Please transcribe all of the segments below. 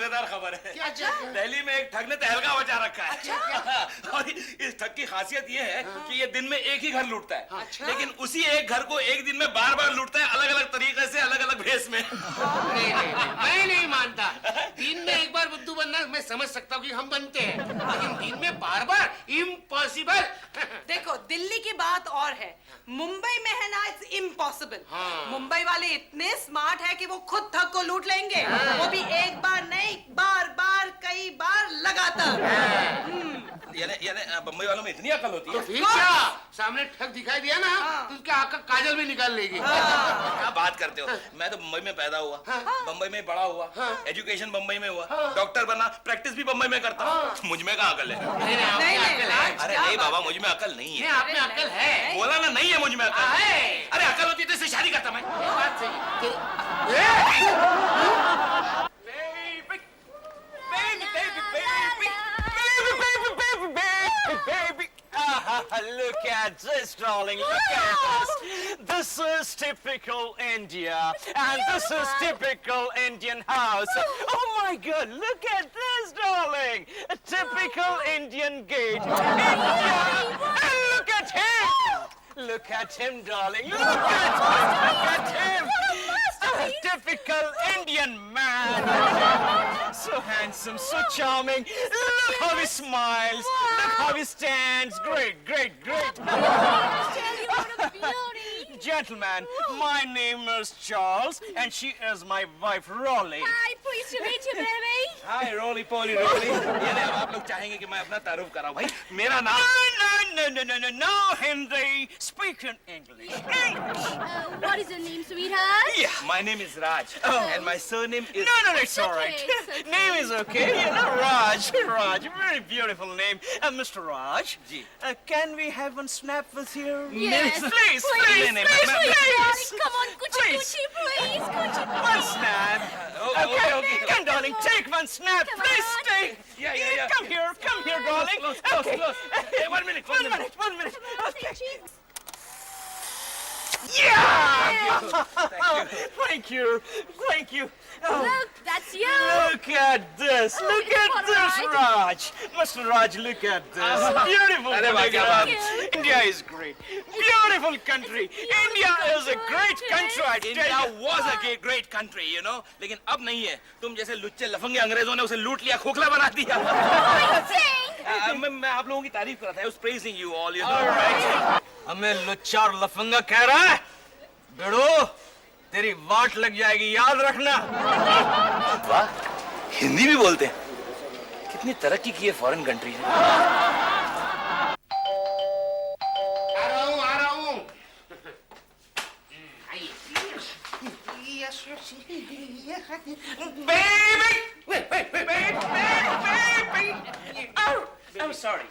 मजेदार खबर है। क्या? दिल्ली में एक ठग ने तहलका मचा रखा है। अच्छा। और इस ठग की खासियत ये है कि ये दिन में एक ही घर लूटता है। अच्छा? लेकिन उसी एक घर को एक दिन में बार बार लूटता है, अलग अलग तरीके से, अलग अलग भेष में। नहीं, मैं नहीं मानता। दिन में एक बार बुद्धू बनना मैं समझ सकता हूँ कि हम बनते हैं, लेकिन दिन में बार बार इम्पॉसिबल। देखो, दिल्ली की बात और है, मुंबई में है ना, इट्स इम्पॉसिबल। मुंबई वाले इतने स्मार्ट है कि वो खुद ठग को लूट लेंगे, वो भी एक बार नहीं, बार बार, कई बार, लगातार। यानी बम्बई वालों में इतनी अकल होती है। तो फिर क्या, सामने ठग दिखाई दिया ना तो उसके आँख का काजल भी निकाल लेगी। क्या बात करते हो? मैं तो मुंबई में पैदा हुआ, बम्बई में बड़ा हुआ, एजुकेशन बम्बई में हुआ, डॉक्टर बना, प्रैक्टिस भी बम्बई में करता हूँ। मुझ में कहाँ अकल है? नहीं, अरे नहीं बाबा, मुझ में अकल नहीं है। आप में अकल है। बोला ना, नहीं है मुझ में अकल। अरे अकल होती तो इससे शादी करता मैं। बात सही। Look at this, darling. Look at this. This is typical India, and this is typical Indian house. Oh my God! Look at this, darling. A typical Indian gate. India. And look at him. Look at him, darling. Look at him. A typical Indian man. So handsome, so charming. Look how he smiles. Look how he stands. Great, great, great. Gentlemen, my name is Charles, and she is my wife, Rolly. Hi, pleased to meet you, baby. हाय रोली पोली रोली। ये अब आप लोग चाहेंगे कि मैं अपना तारुफ कराऊं भाई? मेरा नाम No, Henry. Speak in English. What is your name, sweetheart? Yeah, my name is Raj, and my surname is. No, it's all right. Okay, it's Name is okay. You know, Raj, very beautiful name. Mr. Raj, ji. Can we have one snap with you? Yes, Please. Darling, come on, Gucci, Please. Gucci, please, Gucci. One snap. Okay. Come, darling, take one snap. Come Please on. take. Yeah. Come here, darling. Close. Hey, 1 minute. One minute. Okay. Cheeks. Yeah! Thank you. Oh. Look, that's you. Look at this! Oh, Look it's at all this, right. Raj! Mr. Raj, look at this! Beautiful अरे वाह, क्या बात country. India is great. Beautiful country. India is a great country, I tell India you. was a great country, you know, लेकिन अब नहीं है। तुम जैसे लुच्चे लफंगे अंग्रेजों ने उसे लूट लिया, खोखला बना दिया। मैं आप लोगों की तारीफ कर रहा था। I was praising you all, you know. All right. हमें लुच्चा और लफंगा कह रहा है? बेड़ो, तेरी वाट लग जाएगी, याद रखना। वाह, हिंदी भी बोलते हैं। कितनी तरक्की की है फॉरेन कंट्री ने। आ रहा हूँ। I'm sorry.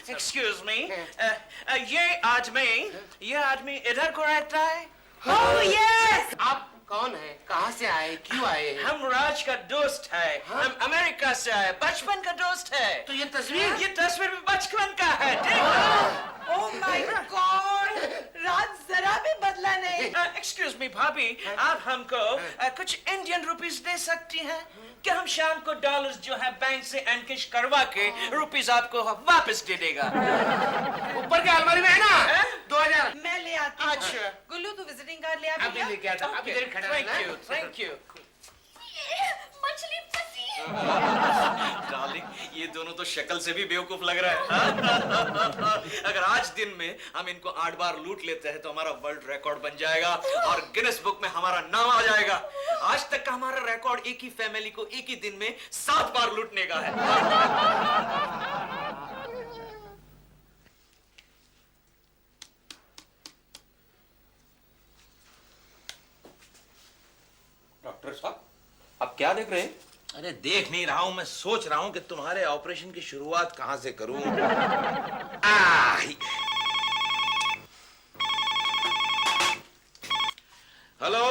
Excuse me. ये आदमी इधर को रहता है? Oh yes! आप कौन है? कहाँ से आए? क्यों आए? हम राज का दोस्त है। हम अमेरिका से आए, बचपन का दोस्त है। तो ये तस्वीर? ये तस्वीर भी बचपन का है, देखो। Oh my God! राज जरा भी बदला नहीं। एक्सक्यूज मी भाभी, आप हमको कुछ इंडियन रुपीस दे सकती हैं? क्या हम शाम को डॉलर्स जो है बैंक से एनकैश करवा के रुपीस आपको वापस दे देगा? ऊपर के अलमारी में है ना? 2000। मैं ले आती हूँ। अच्छा। गुल्लू, तू विजिटिंग कार्ड ले आ अभी लेके आता। अभी देर खड़ा रहना। Thank you. मछली फंसी। डार्लिंग, ये दोनों तो शक्ल से भी बेवकूफ लग रहा है। अगर आज दिन में हम इनको 8 बार लूट लेते हैं तो हमारा वर्ल्ड रिकॉर्ड बन जाएगा और गिनेस बुक में हमारा नाम आ जाएगा। आज तक का हमारा रिकॉर्ड एक ही फैमिली को एक ही दिन में 7 बार लूटने का है। डॉक्टर साहब, आप क्या देख रहे हैं? अरे देख नहीं रहा हूं, मैं सोच रहा हूं कि तुम्हारे ऑपरेशन की शुरुआत कहां से करूं। हेलो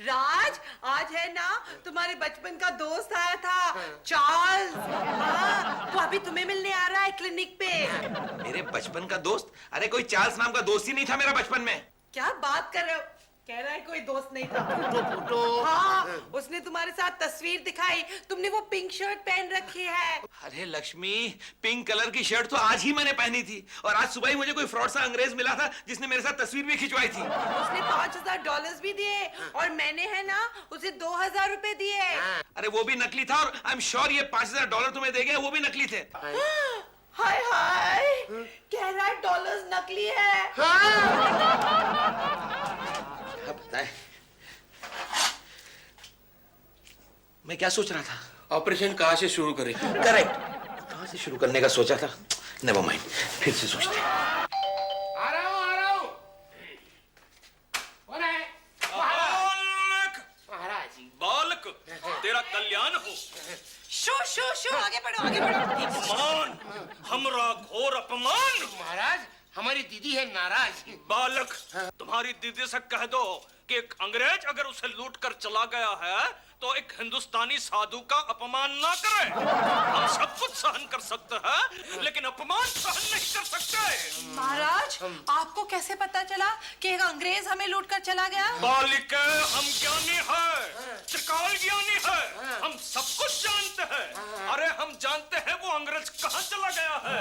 राज, आज है ना तुम्हारे बचपन का दोस्त आया था, चार्ल्स। हाँ, वो अभी तुम्हें मिलने आ रहा है क्लिनिक पे। मेरे बचपन का दोस्त? अरे कोई चार्ल्स नाम का दोस्त ही नहीं था मेरा बचपन में। क्या बात कर रहे हो? कह रहा है कोई दोस्त नहीं था। फोटो हाँ, उसने तुम्हारे साथ तस्वीर दिखाई, तुमने वो पिंक शर्ट पहन रखी है। अरे लक्ष्मी, पिंक कलर की शर्ट तो आज ही मैंने पहनी थी और आज सुबह ही मुझे कोई फ्रॉड सा अंग्रेज मिला था जिसने मेरे साथ तस्वीर भी खिंचवाई थी। उसने $5000 भी दिए और मैंने है ना उसे 2000 रुपए दिए। अरे वो भी नकली था और आई एम श्योर ये $5000 तुम्हें दे गए वो भी नकली थे। हाय हाय, कह रहा है डॉलर्स नकली है। अब बताएं, मैं क्या सोच रहा था? ऑपरेशन कहाँ से शुरू करें? करेक्ट, कहां से शुरू करने का सोचा था। नेवर माइंड, फिर से सोचते हैं। आ रहा हूँ। कौन है? महाराज जी। बालक, तेरा कल्याण हो। शो आगे बढ़ो आगे बढ़ो। अपमान, हमरा घोर अपमान। महाराज, हमारी दीदी है नाराज। बालक, तुम्हारी दीदी से कह दो कि एक अंग्रेज अगर उसे लूट कर चला गया है तो एक हिंदुस्तानी साधु का अपमान ना करे। हम सब कुछ सहन कर सकते हैं लेकिन अपमान सहन नहीं कर सकते। महाराज, आपको कैसे पता चला कि एक अंग्रेज हमें लूट कर चला गया? बालिक, हम ज्ञानी है, त्रिकाल ज्ञानी है, हम सब कुछ जानते हैं। अरे हम जानते हैं वो अंग्रेज कहाँ चला गया है।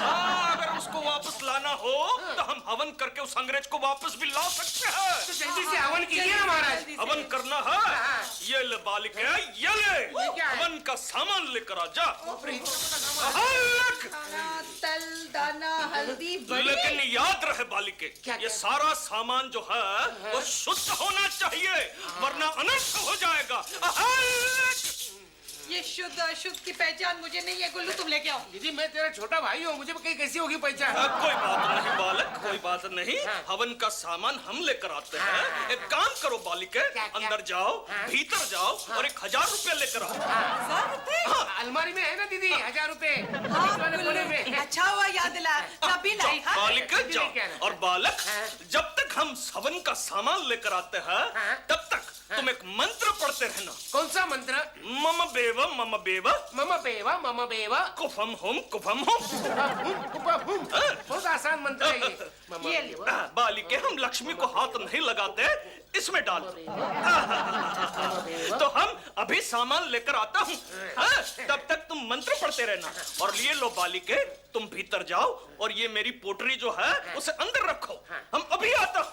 हाँ, अगर उसको वापस लाना हो तो हम हवन करके उस अंग्रेज को वापस भी ला सकते हैं। तो जल्दी से हवन कीजिए ना महाराज। हवन करना है? ये ले बालिक, ये ले क्या है? हवन का सामान लेकर आ जा। तल, दाना, हल्दी, बड़ी। लेकिन याद रहे बालिके, क्या? ये सारा सामान जो है वो शुद्ध होना चाहिए वरना अनर्थ हो जाएगा। ये शुद्ध अशुद्ध की पहचान मुझे नहीं है। गुल्लू, तुम लेके आओ। दीदी, मैं तेरा छोटा भाई हूँ, मुझे कहीं कैसी होगी पहचान? कोई बात नहीं बालक, कोई बात नहीं। हवन का सामान हम लेकर आते हैं। एक काम करो बालिके, क्या? अंदर जाओ, भीतर जाओ और 1000 रुपया लेकर आओ। 1000 रुपए? अलमारी में है ना दीदी 1000 रुपए। हाँ, वाले कोने में। गुल्लू, अच्छा हुआ याद दिलाया। तभी लाई। हाँ? बालिक लेके जाओ। आना। और बालक, जब तक हम हवन का सामान लेकर आते हैं तब तक तुम एक मंत्र पढ़ते रहना। कौन सा मंत्र? मम बेवा मम बेवा मम बेवा मम बेवा कुफम हुम कुफम हुम। बहुत आसान मंत्र है ये। मम ये बेवा, बालिके, हम लक्ष्मी को हाथ नहीं लगाते, इसमें डाल दो। मम बेवा। तो हम अभी सामान लेकर आता हूँ। हाँ, तब तक तुम मंत्र पढ़ते रहना। और लिए लो बालिके, तुम भीतर जाओ और ये मेरी पोटरी जो है उसे अंदर रखो। हम अभी आता हूँ।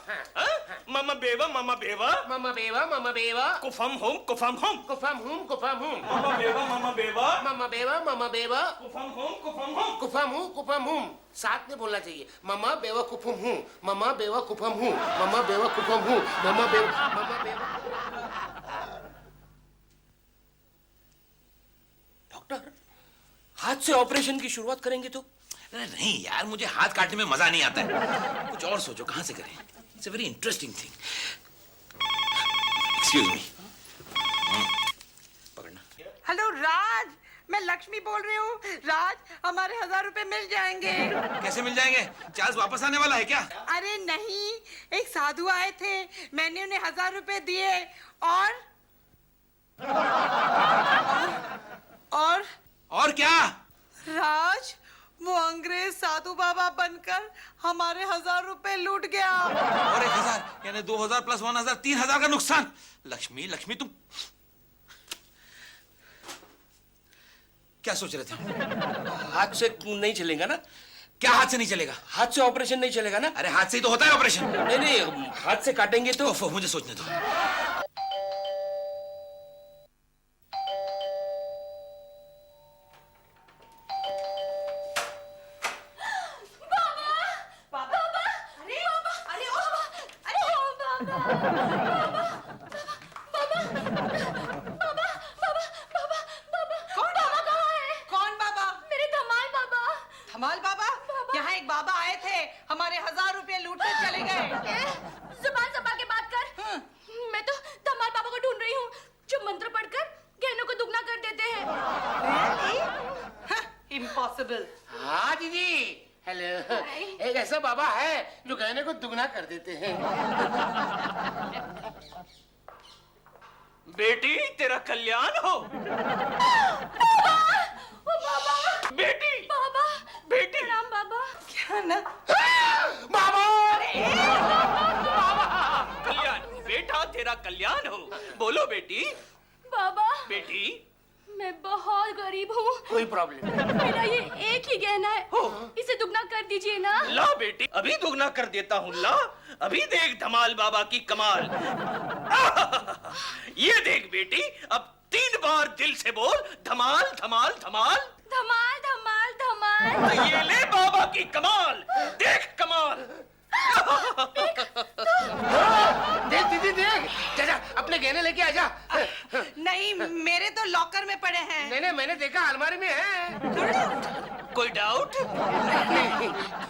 मम बेवा मम बेवा मम बेवा मम बेवा कुफम हुम कुफम हुम। कुफम हुम कुफम हुम। मम बेवा मम बेवा मम बेवा मम बेवा कुफम हुम कुफम हुम। कुफम हूँ साथ में बोलना चाहिए। ममा बेवा कुफम हूँ, ममा बेवा कुफम हूँ, ममा बेवा कुफम हूँ, ममा बेवा। डॉक्टर, हाथ से ऑपरेशन की शुरुआत करेंगे तो? अरे नहीं यार, मुझे हाथ काटने में मजा नहीं आता है। कुछ और सोचो, कहां से करें? It's a very interesting thing. Excuse me, पकड़ना। हेलो राज, मैं लक्ष्मी बोल रही हूँ। राज, हमारे 1000 रुपए मिल जाएंगे। कैसे मिल जाएंगे? चार्ल्स वापस आने वाला है क्या? अरे नहीं, एक साधु आए थे, मैंने उन्हें 1000 रुपए दिए और क्या? राज, वो अंग्रेज साधु बाबा बनकर हमारे 1000 रुपए लूट गया। और 1000 यानी 2000 प्लस 1000, 3000 का नुकसान। लक्ष्मी, लक्ष्मी तुम क्या सोच रहे थे? हाथ से नहीं चलेगा ना? क्या हाथ से नहीं चलेगा? हाथ से ऑपरेशन नहीं चलेगा ना? अरे हाथ से ही तो होता है ऑपरेशन। नहीं नहीं, हाथ से काटेंगे तो ओफो, मुझे सोचने दो। कौन बाबा? मेरे धमाल बाबा। धमाल बाबा? यहाँ एक बाबा आए थे, हमारे 1000 रुपए लूट कर चले गए। जुबान संभाल के बात कर। मैं तो धमाल बाबा को ढूंढ रही हूँ जो मंत्र पढ़कर गहनों को दुगना कर देते हैं। इम्पॉसिबल। हाँ दीदी, हेलो। एक ऐसा बाबा है जो गहने को दुगना कर देते हैं। बेटी, तेरा कल्याण हो। बेटी, बाबा, बेटी। प्रणाम बाबा। क्या ना? बाबा! कल्याण, तेरा कल्याण हो। बोलो बेटी। बाबा बेटी मैं बहुत गरीब हूँ, कोई प्रॉब्लम नहीं। मेरा ये एक ही गहना है, इसे दुगना कर दीजिए ना। ला बेटी, अभी दुगना कर देता हूँ। ला, अभी देख धमाल बाबा की कमाल। ये देख बेटी, अब 3 बार दिल से बोल, धमाल धमाल धमाल। धमाल धमाल धमाल। ये ले बाबा की कमाल, देख कमाल। देख दीदी देख, जा जा अपने गहने लेके आ जा। नहीं, मेरे तो लॉकर में पड़े हैं। नहीं मैंने देखा अलमारी में है। कोई डाउट?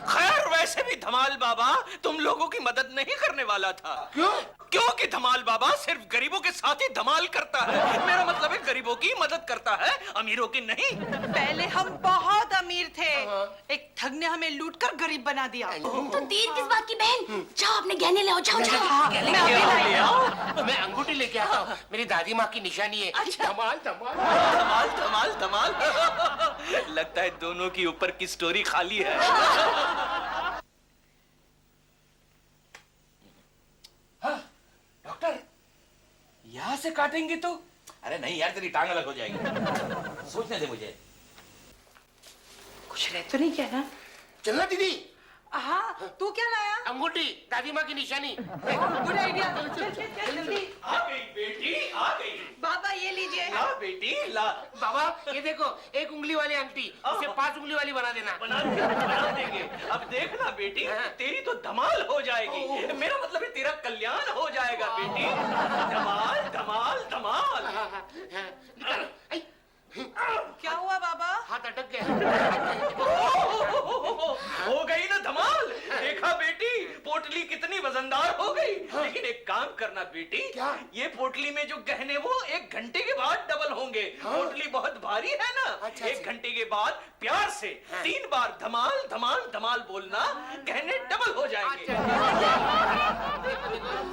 खैर वैसे भी धमाल बाबा तुम लोगों की मदद नहीं करने वाला था। क्यों? क्योंकि धमाल बाबा सिर्फ गरीबों के साथ ही धमाल करता है। मेरा मतलब है गरीबों की मदद करता है, अमीरों की नहीं। पहले हम बहुत अमीर थे, एक ठग ने हमें लूटकर गरीब बना दिया। तो देर किस बात की बहन, जाओ अपने गहने ले आओ, जाओ जाओ। मैं अभी लाई हूँ। मैं अंगूठी लेके आता हूँ, मेरी दादी माँ की निशानी है। धमाल धमाल धमाल धमाल धमाल। लगता है दोनों की ऊपर की स्टोरी खाली है। डॉक्टर, यहाँ से काटेंगे तो? अरे नहीं यार, तेरी टांग अलग हो जाएगी। सोचने दे मुझे। कुछ रह तो नहीं क्या ना? चलना दीदी। हाँ, तू क्या लाया? अंगूठी, दादी माँ की निशानी। Good idea. चल जल्दी। आ गई बेटी, आ गई। बाबा ये लीजिए। ला बेटी ला। बाबा ये देखो, 1 उंगली वाली अंगूठी, इसे 5 उंगली वाली बना देना। बना देंगे। अब देखना बेटी, तेरी तो धमाल हो जाएगी। मेरा मतलब है तेरा कल्याण हो जाएगा बेटी। धमाल धमाल धमाल। निकालो। आई, क्या हुआ बाबा? हाथ अटक गया। हो गई ना धमाल। देखा बेटी, पोटली कितनी वजनदार हो गई। लेकिन एक काम करना बेटी, क्या? ये पोटली में जो गहने वो 1 घंटे के बाद डबल होंगे। पोटली बहुत भारी है ना। अच्छा, 1 घंटे के बाद प्यार से 3 बार धमाल धमाल धमाल बोलना, गहने डबल हो जाएंगे।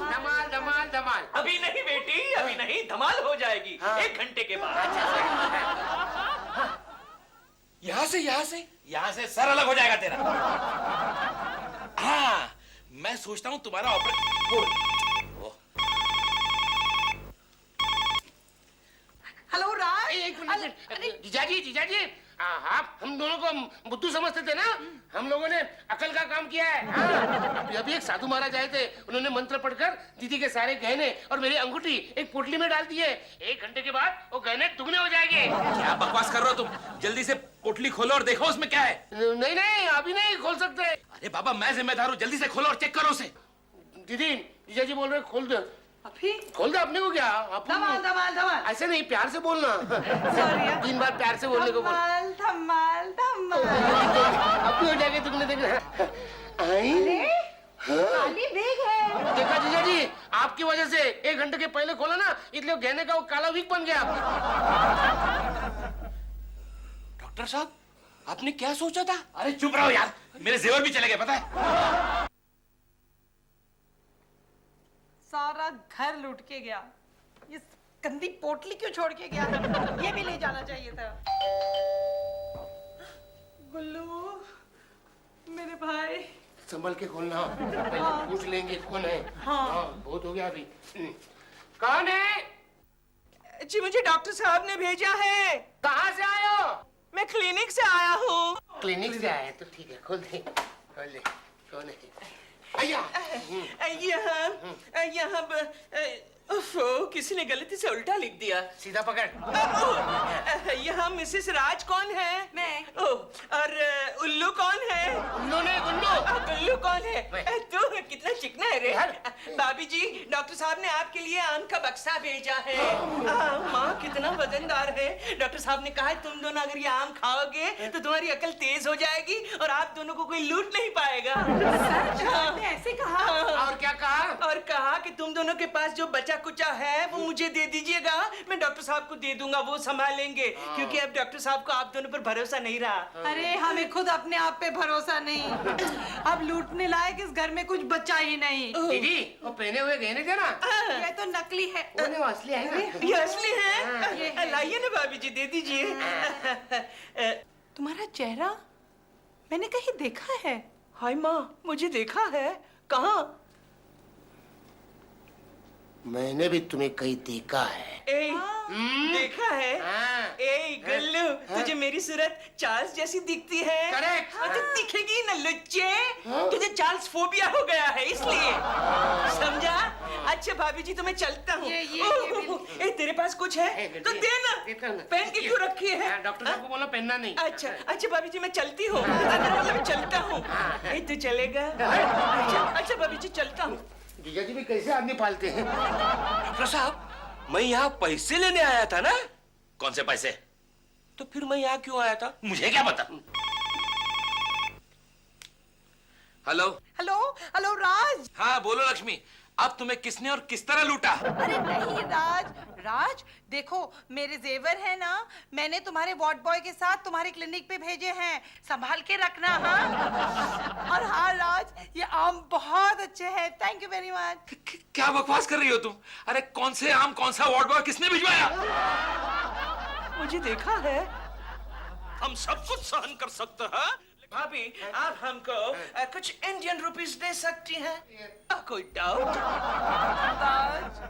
धमाल धमाल धमाल। अभी नहीं बेटी, अभी नहीं, धमाल हो जाएगी 1 घंटे के बाद। यहाँ से सर अलग हो जाएगा तेरा। हाँ, मैं सोचता हूँ तुम्हारा हेलो राज। एक मिनट। जीजाजी जीजाजी, आप हम दोनों को बुद्धू समझते थे ना? हम लोगों ने अकल का काम किया है। हाँ। अभी एक साधु महाराज आए थे, उन्होंने मंत्र पढ़कर दीदी के सारे गहने और मेरी अंगूठी एक पोटली में डाल दिए। 1 घंटे के बाद वो गहने दुगने हो जाएंगे। क्या बकवास कर रहे हो तुम? जल्दी से पोटली खोलो और देखो उसमें क्या है। नहीं नहीं, अभी नहीं खोल सकते। अरे बाबा, मैं जिम्मेदार हूँ, जल्दी से खोलो और चेक करो उसे। दीदी जीजाजी बोल रहे खोल दो। अभी खोल दो, अपने को क्या? आप धमाल धमाल धमाल। ऐसे नहीं, प्यार से बोलना। सॉरी। 3 बार प्यार से बोलने को बोल। धमाल धमाल धमाल। अब भी हो जाएगा तुमने देखना। आई खाली बैग है। देखा जीजाजी, आपकी वजह से 1 घंटे के पहले खोला ना, इसलिए गहने का वो काला विक बन गया। डॉक्टर साहब, आपने क्या सोचा था? अरे चुप रहो यार, मेरे जेवर भी चले गए पता है। सारा घर लूट के गया, ये गंदी पोटली क्यों छोड़ के गया? ये भी ले जाना चाहिए था। गुल्लू, मेरे भाई। संभल के खोलना, पहले पूछ लेंगे कौन है। हाँ। बहुत हो गया अभी। कौन है? जी मुझे डॉक्टर साहब ने भेजा है। कहाँ से आए हो? मैं क्लिनिक से आया हूँ। क्लिनिक से आए तो ठीक है, खोल दे खोल दे। कौन है? अय्या। यहाँ किसी ने गलती से उल्टा लिख दिया। सीधा पकड़। यहाँ मिसेस राज कौन है? मैं। और उल्लू कौन है? उल्लू ने गुल्लू। उल्लू कौन है? मैं। तू कितना चिकना है रे। यार। भाभी जी, डॉक्टर साहब ने आपके लिए आम का बक्सा भेजा है। माँ कितना वजनदार है। डॉक्टर साहब ने कहा है तुम दोनों अगर ये आम खाओगे तो तुम्हारी अकल तेज हो जाएगी और आप दोनों को कोई लूट नहीं पाएगा। आपने ऐसे कहा? और क्या कहा? और कहा कि तुम दोनों के पास जो बचा कुचा है वो मुझे दे दीजिएगा, मैं डॉक्टर साहब को दे दूंगा, वो संभालेंगे। क्योंकि अब डॉक्टर साहब को आप दोनों पर भरोसा नहीं रहा। अरे हमें खुद अपने आप पे भरोसा नहीं। अब लूटने लायक इस घर में कुछ बचा ही नहीं। दीदी, वो पहने हुए गहने थे ना, ये तो नकली है। वो असली है ना? ये असली है? लाइए ना भाभी जी, दे दीजिए। तुम्हारा चेहरा मैंने कहीं देखा है। हाय माँ, मुझे देखा है। कहाँ? मैंने भी तुम्हें कहीं देखा है। ए, देखा है? हाँ। ए गल्लू, तुझे मेरी सूरत चार्ल्स जैसी दिखती है। Correct। हाँ, तो दिखेगी ना लुच्चे। तुझे चार्ल्स फोबिया हो गया है इसलिए। समझा? अच्छा भाभी जी, तो मैं चलता हूँ। ए, तेरे पास कुछ है तो देना। पहन के क्यों रखी है? डॉक्टर साहब को बोलो पहनना नहीं। अच्छा अच्छा भाभी जी, मैं चलती हूँ। मतलब चलता हूँ। ए, तू चलेगा? अच्छा भाभी जी, चलता हूँ। जीजा जी भी कैसे आदमी पालते हैं? डॉक्टर साहब, मैं यहाँ पैसे लेने आया था ना। कौन से पैसे? तो फिर मैं यहाँ क्यों आया था? मुझे क्या पता। हेलो। हेलो हेलो राज। हाँ बोलो लक्ष्मी, अब तुम्हें किसने और किस तरह लूटा? अरे नहीं राज, राज देखो मेरे जेवर है ना, मैंने तुम्हारे वार्ड बॉय के साथ तुम्हारे क्लिनिक पे भेजे हैं, संभाल के रखना। हाँ और हाँ राज, ये आम बहुत अच्छे हैं, थैंक यू वेरी मच। क्या बकवास कर रही हो तुम? अरे कौन से आम, कौन सा वार्ड बॉय, किसने भिजवाया? मुझे देखा है। हम सब कुछ सहन कर सकते हैं। भाभी, आप हमको कुछ इंडियन रुपीस दे सकती हैं? कोई डाउट? राज,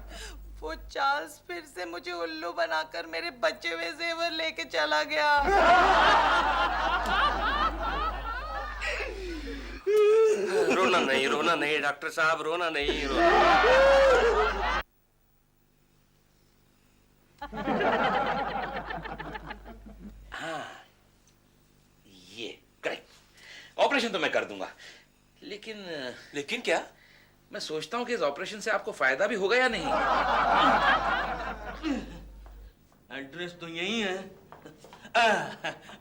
वो चार्ल्स फिर से मुझे उल्लू बनाकर मेरे बचे हुए जेवर लेके चला गया। रोना नहीं डॉक्टर साहब, रोना नहीं, रोना। हाँ, ये करेक्ट। ऑपरेशन तो मैं कर दूंगा, लेकिन क्या? मैं सोचता हूँ कि इस ऑपरेशन से आपको फायदा भी होगा या नहीं। एड्रेस तो यही है।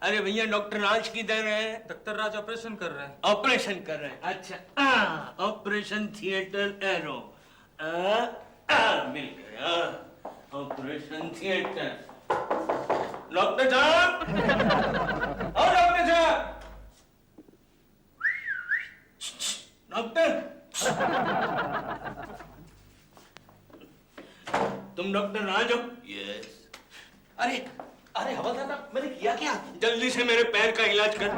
अरे भैया, डॉक्टर राज किधर है? डॉक्टर राज ऑपरेशन कर रहे हैं। ऑपरेशन कर रहे हैं? अच्छा, ऑपरेशन थिएटर एरो। मिल गया। Operation theatre. डॉक्टर साहब, ओ डॉक्टर साहब, डॉक्टर, तुम डॉक्टर राज हो? यस। अरे अरे हवलदार साहब, मैंने किया क्या? जल्दी से मेरे पैर का इलाज कर।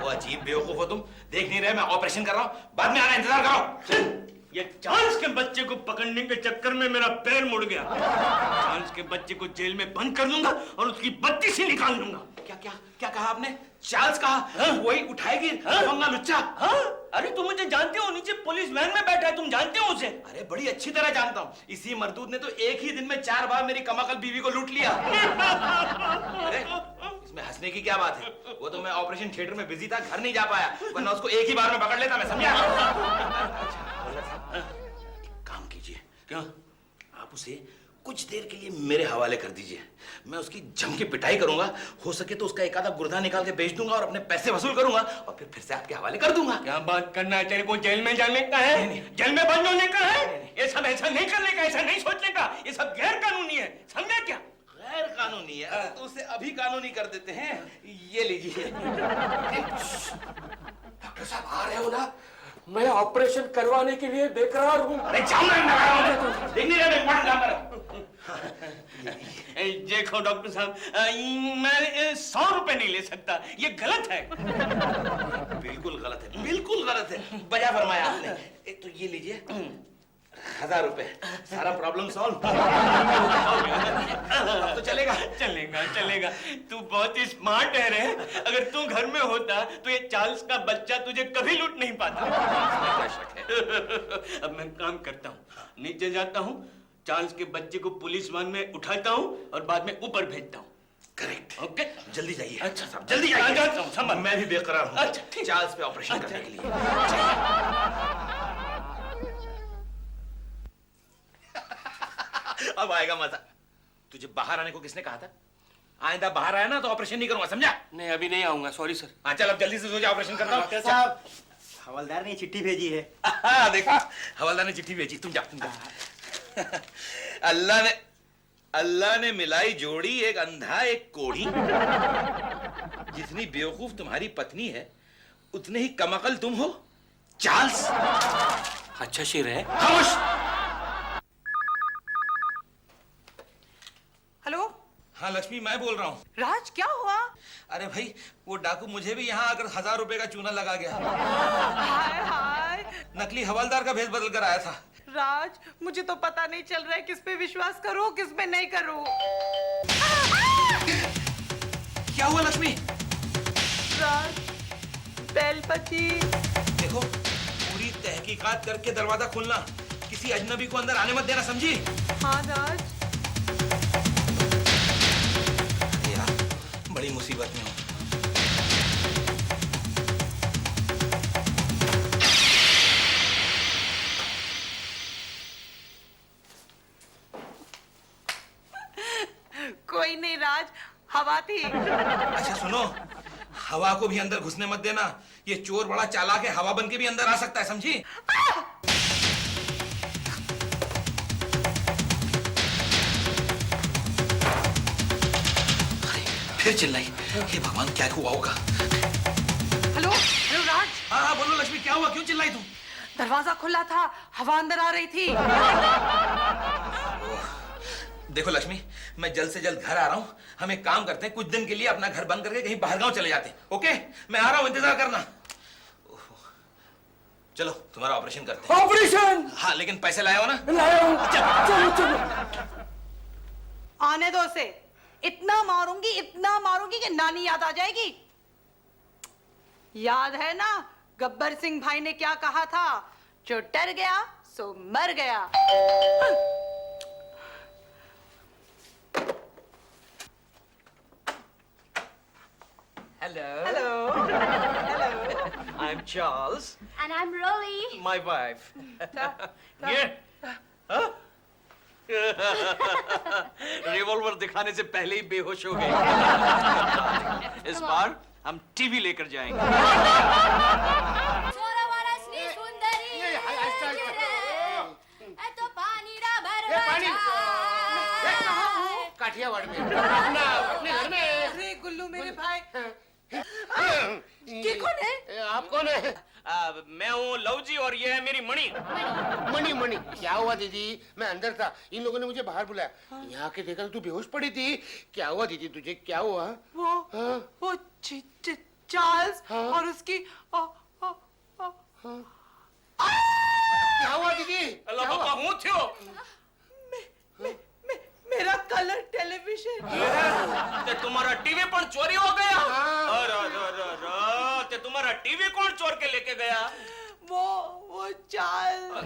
वो अजीब बेवकूफ हो तुम, देख नहीं रहे मैं ऑपरेशन कर रहा हूँ? बाद में आना, इंतजार करो। ये चार्ल्स के बच्चे को पकड़ने के चक्कर में मेरा पैर मुड़ गया। चार्ल्स के बच्चे को जेल में बंद कर दूंगा और उसकी बत्ती से निकाल दूंगा। क्या क्या क्या कहा आपने? चार्ल्स कहा? हाँ? वही उठाएगी लफंगा लुच्चा। हाँ? अरे तुम मुझे जानते हो, नीचे पुलिस वैन में बैठा है, तुम जानते हो उसे? अरे बड़ी अच्छी तरह जानता हूँ। इसी मरदूद ने तो एक ही दिन में 4 बार मेरी कमाकल बीवी को लूट लिया। अरे इसमें हंसने की क्या बात है? वो तो मैं ऑपरेशन थिएटर में बिजी था, घर नहीं जा पाया, वरना उसको एक ही बार में पकड़ लेता मैं, समझा? काम कीजिए। क्या? आप उसे कुछ देर के लिए मेरे हवाले कर दीजिए, मैं उसकी जम के पिटाई करूंगा, हो सके तो उसका एक आधा गुर्दा निकाल के बेच दूंगा और अपने पैसे वसूल करूंगा और फिर से आपके हवाले कर दूंगा। क्या बात करना है? तेरे को जेल में जाने का है? जेल में बंद होने का है? ये सब ऐसा नहीं करने का, ऐसा नहीं सोचने का, ये सब गैर कानूनी है, समझा क्या? गैर कानूनी है तो उसे अभी कानूनी कर देते हैं। ये लीजिए। डॉक्टर साहब आ रहे हो ना? मैं ऑपरेशन करवाने के लिए बेकरार हूँ। अरे जाओ ना, देख नहीं रहे मैं इंपॉर्टेंट काम कर रहा हूं। देखो डॉक्टर साहब, मैं 100 रुपए नहीं ले सकता, ये गलत है। बिल्कुल गलत है, बिल्कुल गलत है, बजा फरमाया आपने। एक तो ये लीजिए 1000 रुपए, सारा प्रॉब्लम सॉल्व। अब तो चलेगा। चलेगा चलेगा, तू बहुत ही स्मार्ट है रे। अगर तू घर में होता तो ये चार्ल्स का बच्चा तुझे कभी लूट नहीं पाता। क्या शक है? अब मैं काम करता हूँ, नीचे जाता हूँ, चार्ल्स के बच्चे को पुलिस वान में उठाता हूँ और बाद में ऊपर भेजता हूँ। करेक्ट। ओके, जल्दी जाइए। अच्छा साहब, जल्दी जाइए। जाता हूँ, संभाल। मैं भी बेकरार हूँ। अच्छा, ठीक। चार्ल्स पे ऑपरेशन करने के लिए। अब आएगा मजा। तुझे बाहर आने को किसने कहा था? आइंदा बाहर आया ना तो ऑपरेशन नहीं करूंगा, समझा? नहीं अभी नहीं आऊंगा, सॉरी सर। हाँ चल अब जल्दी से सो जा, ऑपरेशन करता हूँ। डॉक्टर साहब, हवलदार ने चिट्ठी भेजी है। हाँ देखा, हवलदार ने चिट्ठी भेजी। तुम जा। अल्लाह ने मिलाई जोड़ी, एक अंधा एक कोढ़ी। जितनी बेवकूफ तुम्हारी पत्नी है उतने ही कमअकल तुम हो, चार्ल्स। अच्छा शेर है। खामोश। हेलो हाँ लक्ष्मी, मैं बोल रहा हूँ। राज, क्या हुआ? अरे भाई, वो डाकू मुझे भी यहाँ आकर 1000 रुपए का चूना लगा गया। हाय हाय। नकली हवलदार का भेष बदल कर आया था। राज, मुझे तो पता नहीं चल रहा है किस पे विश्वास करूं, किस पे नहीं करूं। क्या हुआ लक्ष्मी? राज, बेल बजी। देखो, पूरी तहकीकात करके दरवाजा खोलना, किसी अजनबी को अंदर आने मत देना, समझी? हाँ राज। यार, बड़ी मुसीबत में हूँ। कोई नहीं राज, हवा थी। अच्छा सुनो, हवा को भी अंदर घुसने मत देना। ये चोर बड़ा चालाक है, हवा बन के भी अंदर आ सकता है, समझी? फिर चिल्लाई, हे भगवान, क्या हुआ होगा? हेलो हेलो राज। हाँ बोलो लक्ष्मी, क्या हुआ? क्यों चिल्लाई तुम? दरवाजा खुला था, हवा अंदर आ रही थी। देखो लक्ष्मी, मैं जल्द से जल्द घर आ रहा हूँ। हम एक काम करते हैं, कुछ दिन के लिए अपना घर बंद करके कहीं बाहर गांव चले जाते हैं। ओके, मैं आ रहा हूँ, इंतजार करना। चलो तुम्हारा ऑपरेशन करते हैं। ऑपरेशन? हाँ, लेकिन पैसे लाए हो ना? लाया हूँ। चलो चलो। आने दो उसे। इतना मारूंगी कि नानी याद आ जाएगी। याद है ना गब्बर सिंह भाई ने क्या कहा था? जो डर गया सो मर गया। Hello. Hello. I'm Charles. And I'm Rolly. My wife. Revolver दिखाने से पहले ही बेहोश हो गई। इस बार हम टीवी लेकर जाएंगे। काठियावाड़ में अपने घर में। अरे गुल्लू मेरे भाई। ये कौन है? आप कौन है? मैं हूँ लवजी और ये है मेरी मणि। मणि मणि, क्या हुआ दीदी? मैं अंदर था, इन लोगों ने मुझे बाहर बुलाया। यहाँ के देखा तो तू बेहोश पड़ी थी। क्या हुआ दीदी तुझे? क्या हुआ? वो चार्ल्स और उसकी क्या हुआ दीदी? अल्लाह बाबा हूँ थो। मेरा कलर टेलीविजन। ते तुम्हारा टीवी पण चोरी हो गया? ते तुम्हारा टीवी कौन चोर के लेके गया? वो चार्ल्स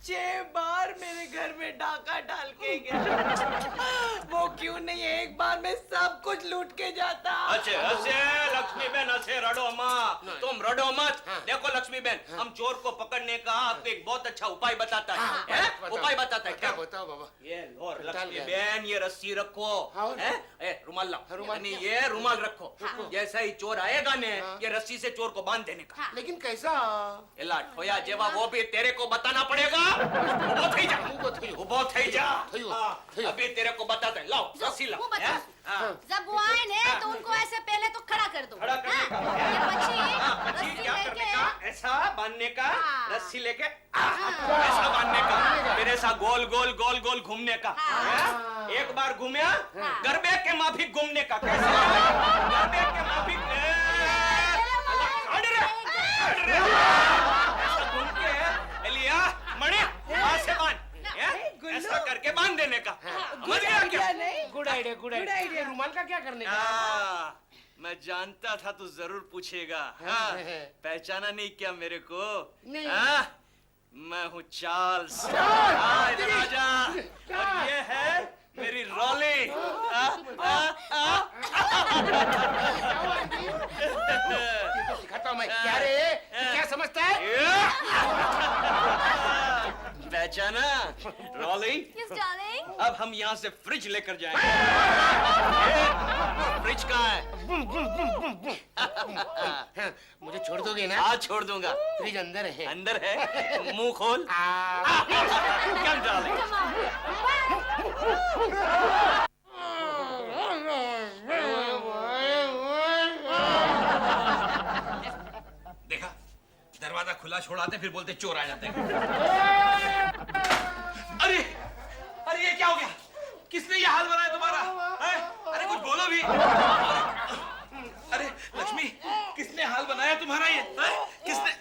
छह बार मेरे घर में डाका डाल के गया। वो क्यों नहीं एक बार में सब कुछ लूट के जाता। अच्छे लक्ष्मी बहन, अच्छे रडो माँ, तुम रडो मत। देखो लक्ष्मी बहन, हम चोर को पकड़ने का आपको एक बहुत अच्छा उपाय बताता है। उपाय बताता है। क्या बताओ बाबा? ये लो लक्ष्मी बहन, ये रस्सी रखो, रुमाल लाओ, यानी ये रुमाल रखो। जैसा ही चोर आएगा ने, ये रस्सी से चोर को बांध देने का। लेकिन कैसा? एला ठोया जेवा वो भी तेरे को बताना पड़ेगा। उबो थई जा, उबो थई जा। अभी तेरे को बताते हैं। लाओ रस्सी लाओ। जब वो आए ने तो उनको ऐसे पहले तो खड़ा कर दो। खड़ा करने का। ये बच्ची बच्ची क्या करने का? ऐसा बांधने का, रस्सी लेके हाँ। ऐसा बांधने का, फिर ऐसा गोल गोल गोल गोल घूमने का। एक बार घूमया, गरबे के माफिक घूमने का। कैसे? गरबे के माफिक ऐसा घूम के लिया मणि वहां से बांध, ऐसा करके बांध देने का। समझ गया क्या? Good idea, good idea. रुमाल का क्या करने का? मैं जानता था तू जरूर पूछेगा। पहचाना नहीं क्या मेरे को? नहीं। मैं हूँ चार्ल्स। राजा। और ये है मेरी रॉली। दिखाता हूँ मैं। क्या रे? क्या समझता है? पहचाना रॉली? Yes, darling. अब हम यहाँ से फ्रिज लेकर जाएंगे। फ्रिज कहाँ है? मुझे छोड़ दोगे ना? हाँ छोड़ दूंगा। फ्रिज अंदर है। अंदर है? मुंह खोल। Come, darling. देखा, दरवाजा खुला छोड़ाते फिर बोलते चोर आ जाते हैं। अरे अरे ये क्या हो गया? किसने ये हाल बनाया तुम्हारा? अरे कुछ बोलो भी। अरे लक्ष्मी, किसने हाल बनाया तुम्हारा ये? किसने?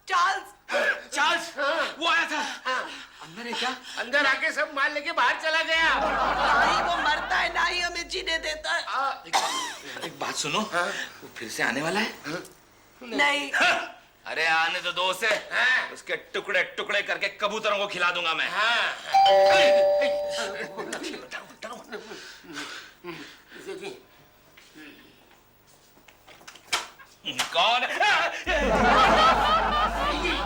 चार्ल्स। चार्ल्स वो आया था। अंदर है क्या? अंदर आके सब माल लेके बाहर चला गया। ना ही वो मरता है, ना ही हमें जीने देता है। एक बात सुनो, वो फिर से आने वाला है? नहीं। अरे आने तो दो उसे, उसके टुकड़े टुकड़े करके कबूतरों को खिला दूंगा मैं। कौन?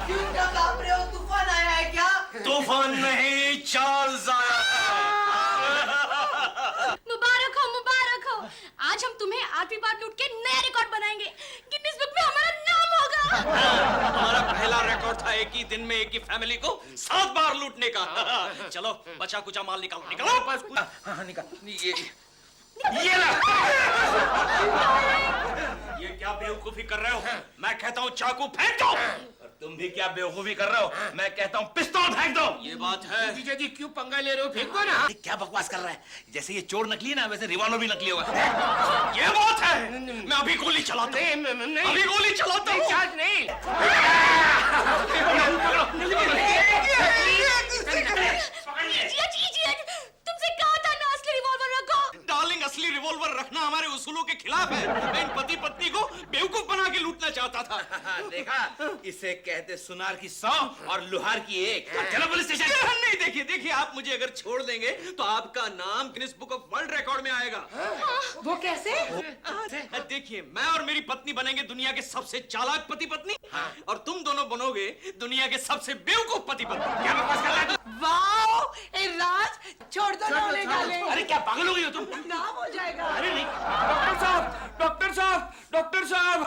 क्यों क्या कांप रहे हो? तूफान आया है क्या? तूफान नहीं, चार्ल्स आया मुबारक हो, मुबारक हो। आज हम तुम्हें 8वीं बार लूट के नया रिकॉर्ड बनाएंगे। गिनीज बुक में हमारा नाम होगा। हमारा पहला रिकॉर्ड था एक ही दिन में एक ही फैमिली को 7 बार लूटने का। चलो बचा कुचा माल निकालो, निकालो। हाँ निकाल। ये ला। ये क्या बेवकूफी कर रहे हो? मैं कहता हूँ चाकू फेंक दो। तुम भी क्या बेवकूफी कर रहे हो? मैं कहता हूँ पिस्तौल फेंक दो। ये बात है। जीजा जी क्यों पंगा ले रहे हो? फेंक दो ना। ये क्या बकवास कर रहा है? जैसे ये चोर नकली है ना, वैसे रिवॉल्वर भी नकली होगा। ये बात है। मैं अभी गोली चलाता हूँ। नहीं, अभी गोली चलाता हूँ। चार्ज नहीं। जिया जी, जिया, तुमसे कहा था ना असली रिवॉल्वर रखो। डार्लिंग, असली रिवॉल्वर रखना हमारे उसूलों के खिलाफ है। मैं इन पति पत्नी को बेवकूफ बना के लूटना चाहता था। देखा, इसे कहते सुनार की 100 और लुहार की 1। चलो पुलिस स्टेशन। नहीं, देखिए देखिए, आप मुझे अगर छोड़ देंगे तो आपका नाम Guinness book of world record में आएगा। वो कैसे? देखिए, मैं और मेरी पत्नी बनेंगे दुनिया के सबसे चालाक पति पत्नी, और तुम दोनों बनोगे दुनिया के सबसे बेवकूफ पति पत्नी। क्या बकवास कर रहा है तू? वाओ, ए राज, छोड़ दो ना उन्हें गाले। अरे क्या पागल हो गई हो तुम? नाम हो जाएगा। अरे नहीं, डॉक्टर साहब, डॉक्टर साहब, डॉक्टर साहब,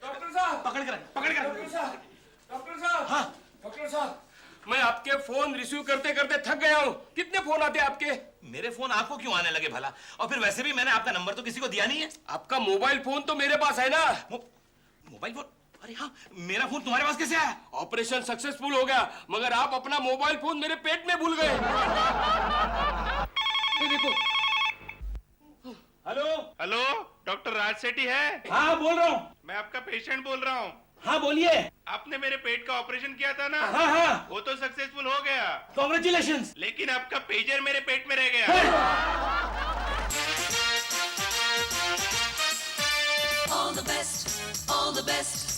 डॉक्टर साहब, पकड़ कर, पकड़ कर। डॉक्टर साहब, हाँ, डॉक्टर साहब, मैं आपके फोन रिसीव करते करते थक गया हूँ। कितने फोन आते हैं आपके? मेरे फोन आपको क्यों आने लगे भला? और फिर वैसे भी मैंने आपका नंबर तो किसी को दिया नहीं है। आपका मोबाइल फोन तो मेरे पास है ना। Mobile phone? अरे हाँ, मेरा फोन तुम्हारे पास कैसे आया? ऑपरेशन सक्सेसफुल हो गया, मगर आप अपना मोबाइल फोन मेरे पेट में भूल गए। ये देखो। हेलो। हेलो, डॉक्टर राज सेठी है? हाँ बोल रहा हूँ। मैं आपका पेशेंट बोल रहा हूँ। हाँ बोलिए। आपने मेरे पेट का ऑपरेशन किया था ना? हाँ हाँ। वो तो सक्सेसफुल हो गया, कॉन्ग्रेचुलेशंस। लेकिन आपका पेजर मेरे पेट में रह गया। All the best, all the best.